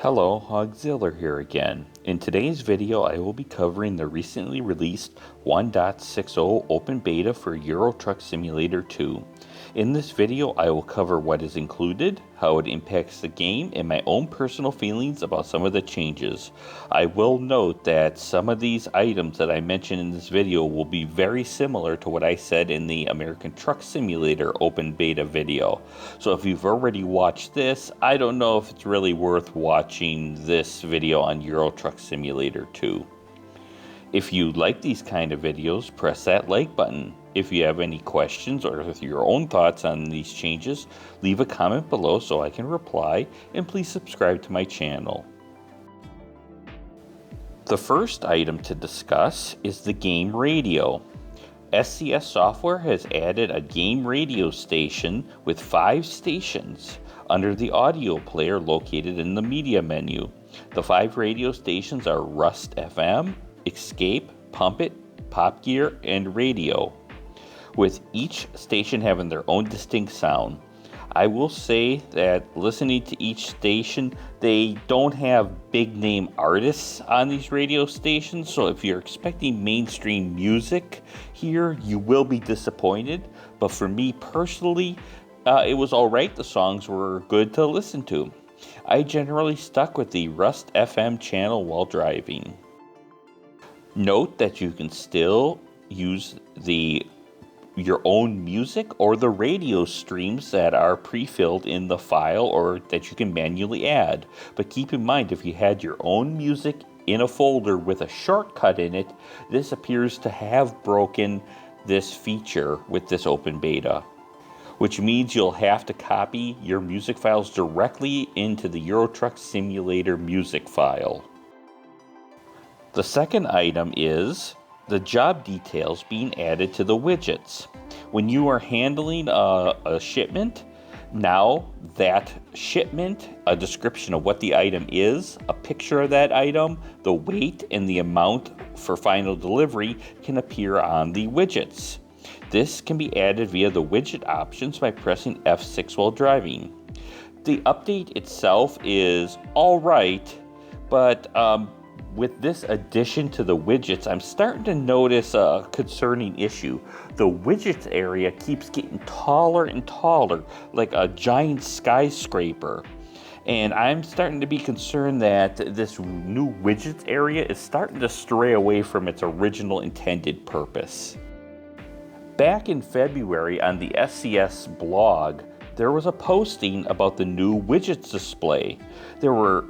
Hello, Hogzilla here again. In today's video, I will be covering the recently released 1.60 open beta for Euro Truck Simulator 2. In this video, I will cover what is included, how it impacts the game, and my own personal feelings about some of the changes. I will note that some of these items that I mentioned in this video will be very similar to what I said in the American Truck Simulator open beta video. So if you've already watched this, I don't know if it's really worth watching this video on Euro Truck Simulator 2. If you like these kind of videos, press that like button. If you have any questions or your own thoughts on these changes, leave a comment below so I can reply, and please subscribe to my channel. The first item to discuss is the game radio. SCS Software has added a game radio station with 5 stations under the audio player located in the media menu. The 5 radio stations are Rust FM, Escape, Pump It, Pop Gear, and Radio, with each station having their own distinct sound. I will say that listening to each station, they don't have big name artists on these radio stations, so if you're expecting mainstream music here, you will be disappointed. But for me personally, it was alright. The songs were good to listen to. I generally stuck with the Rust FM channel while driving. Note that you can still use your own music or the radio streams that are pre-filled in the file or that you can manually add. But keep in mind, if you had your own music in a folder with a shortcut in it, this appears to have broken this feature with this open beta, which means you'll have to copy your music files directly into the Euro Truck Simulator music file. The second item is the job details being added to the widgets. When you are handling a shipment, now that shipment, a description of what the item is, a picture of that item, the weight, and the amount for final delivery can appear on the widgets. This can be added via the widget options by pressing F6 while driving. The update itself is alright, but with this addition to the widgets, I'm starting to notice a concerning issue. The widgets area keeps getting taller and taller, like a giant skyscraper. And I'm starting to be concerned that this new widgets area is starting to stray away from its original intended purpose. Back in February on the SCS blog, there was a posting about the new widgets display. There were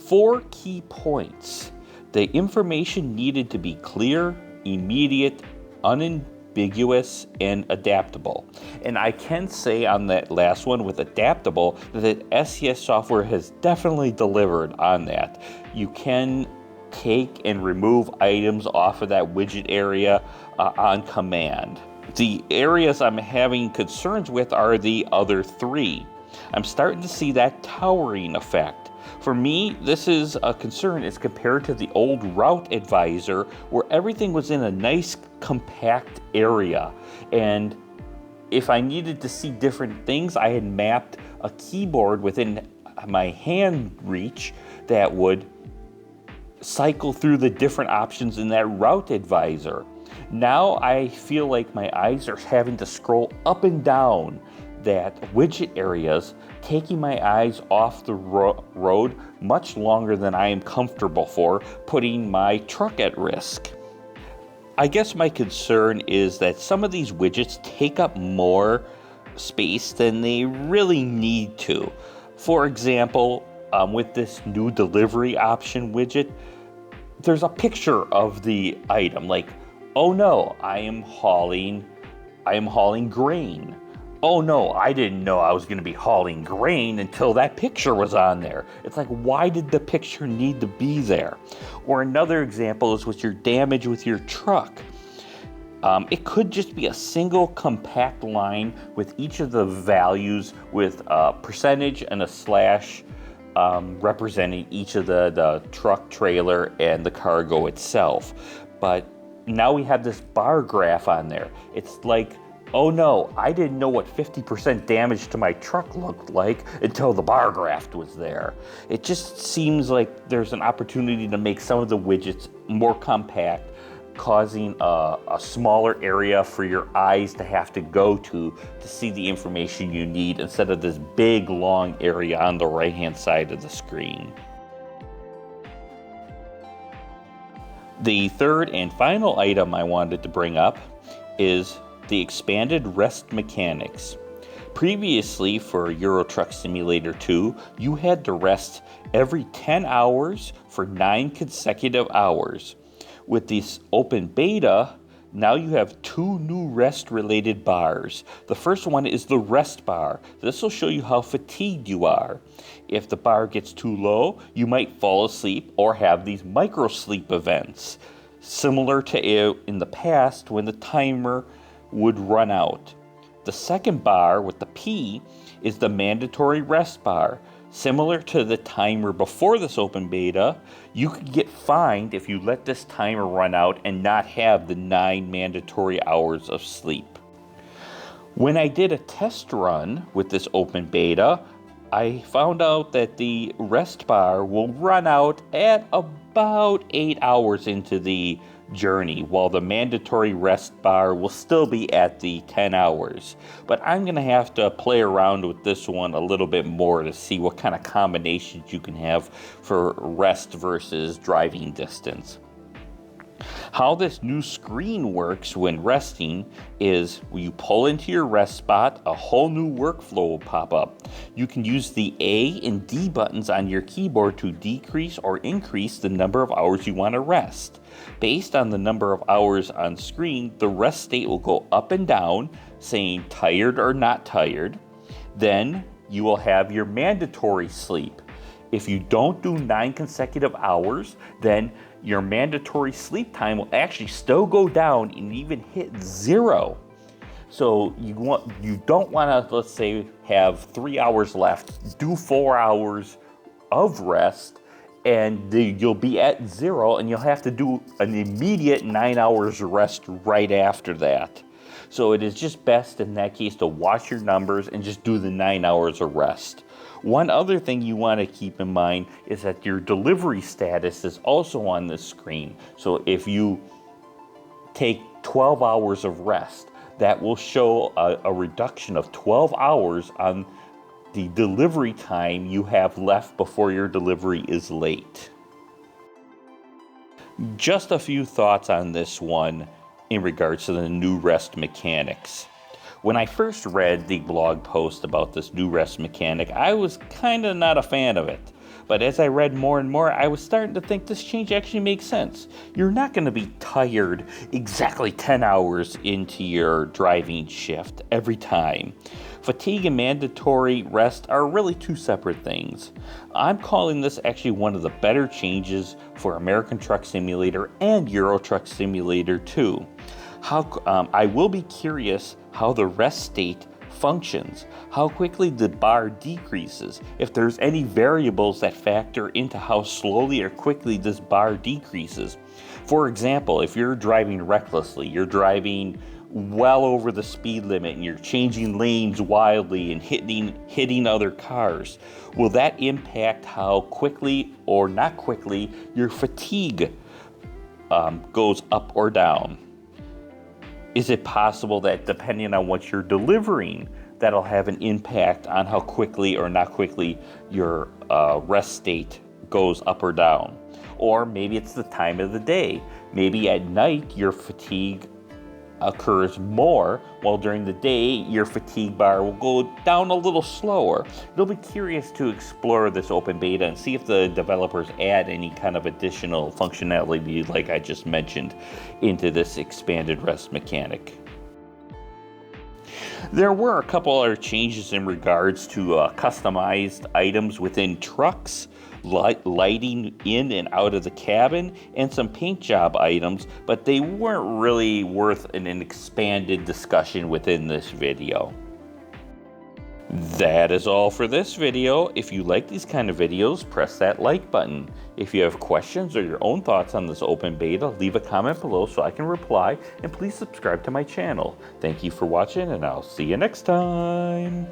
4 key points. The information needed to be clear, immediate, unambiguous, and adaptable. And I can say on that last one with adaptable that SCS Software has definitely delivered on that. You can take and remove items off of that widget area on command. The areas I'm having concerns with are the other 3. I'm starting to see that towering effect. For me, this is a concern as compared to the old Route Advisor, where everything was in a nice compact area. And if I needed to see different things, I had mapped a keyboard within my hand reach that would cycle through the different options in that Route Advisor. Now I feel like my eyes are having to scroll up and down that widget areas, taking my eyes off the road much longer than I am comfortable for, putting my truck at risk. I guess my concern is that some of these widgets take up more space than they really need to. For example, with this new delivery option widget, there's a picture of the item, like, oh no, I am hauling grain. Oh no, I didn't know I was going to be hauling grain until that picture was on there. It's like, why did the picture need to be there? Or another example is with your damage with your truck. It could just be a single compact line with each of the values with a percentage and a slash representing each of the truck, trailer, and the cargo itself. But now we have this bar graph on there. It's like Oh no, I didn't know what 50% damage to my truck looked like until the bar graph was there. It just seems like there's an opportunity to make some of the widgets more compact, causing a smaller area for your eyes to have to go to see the information you need instead of this big long area on the right hand side of the screen. The third and final item I wanted to bring up is the expanded rest mechanics. Previously, for Euro Truck Simulator 2, you had to rest every 10 hours for 9 consecutive hours. With this open beta, now you have 2 new rest-related bars. The first one is the rest bar. This will show you how fatigued you are. If the bar gets too low, you might fall asleep or have these micro-sleep events, similar to in the past when the timer would run out. The second bar with the P is the mandatory rest bar. Similar to the timer before this open beta, you could get fined if you let this timer run out and not have the 9 mandatory hours of sleep. When I did a test run with this open beta, I found out that the rest bar will run out at about 8 hours into the journey, while the mandatory rest bar will still be at the 10 hours. But I'm going to have to play around with this one a little bit more to see what kind of combinations you can have for rest versus driving distance. How this new screen works when resting is when you pull into your rest spot, a whole new workflow will pop up. You can use the A and D buttons on your keyboard to decrease or increase the number of hours you want to rest. Based on the number of hours on screen, the rest state will go up and down, saying tired or not tired. Then you will have your mandatory sleep. If you don't do 9 consecutive hours, then your mandatory sleep time will actually still go down and even hit 0. So you don't want to, let's say, have 3 hours left, do 4 hours of rest, and you'll be at 0, and you'll have to do an immediate 9 hours rest right after that. So it is just best in that case to watch your numbers and just do the 9 hours of rest. One other thing you want to keep in mind is that your delivery status is also on the screen. So if you take 12 hours of rest, that will show a reduction of 12 hours on the delivery time you have left before your delivery is late. Just a few thoughts on this one in regards to the new rest mechanics. When I first read the blog post about this new rest mechanic, I was kind of not a fan of it. But as I read more and more, I was starting to think this change actually makes sense. You're not going to be tired exactly 10 hours into your driving shift every time. Fatigue and mandatory rest are really 2 separate things. I'm calling this actually one of the better changes for American Truck Simulator and Euro Truck Simulator 2. I will be curious how the rest state functions, how quickly the bar decreases, if there's any variables that factor into how slowly or quickly this bar decreases. For example, if you're driving recklessly, you're driving well over the speed limit and you're changing lanes wildly and hitting other cars, will that impact how quickly or not quickly your fatigue goes up or down? Is it possible that depending on what you're delivering, that'll have an impact on how quickly or not quickly your rest state goes up or down? Or maybe it's the time of the day. Maybe at night your fatigue occurs more, while during the day your fatigue bar will go down a little slower. It'll be curious to explore this open beta and see if the developers add any kind of additional functionality like I just mentioned into this expanded rest mechanic. There were a couple other changes in regards to customized items within trucks, lighting in and out of the cabin, and some paint job items, but they weren't really worth an expanded discussion within this video. That is all for this video. If you like these kind of videos, press that like button. If you have questions or your own thoughts on this open beta, leave a comment below so I can reply, and please subscribe to my channel. Thank you for watching, and I'll see you next time.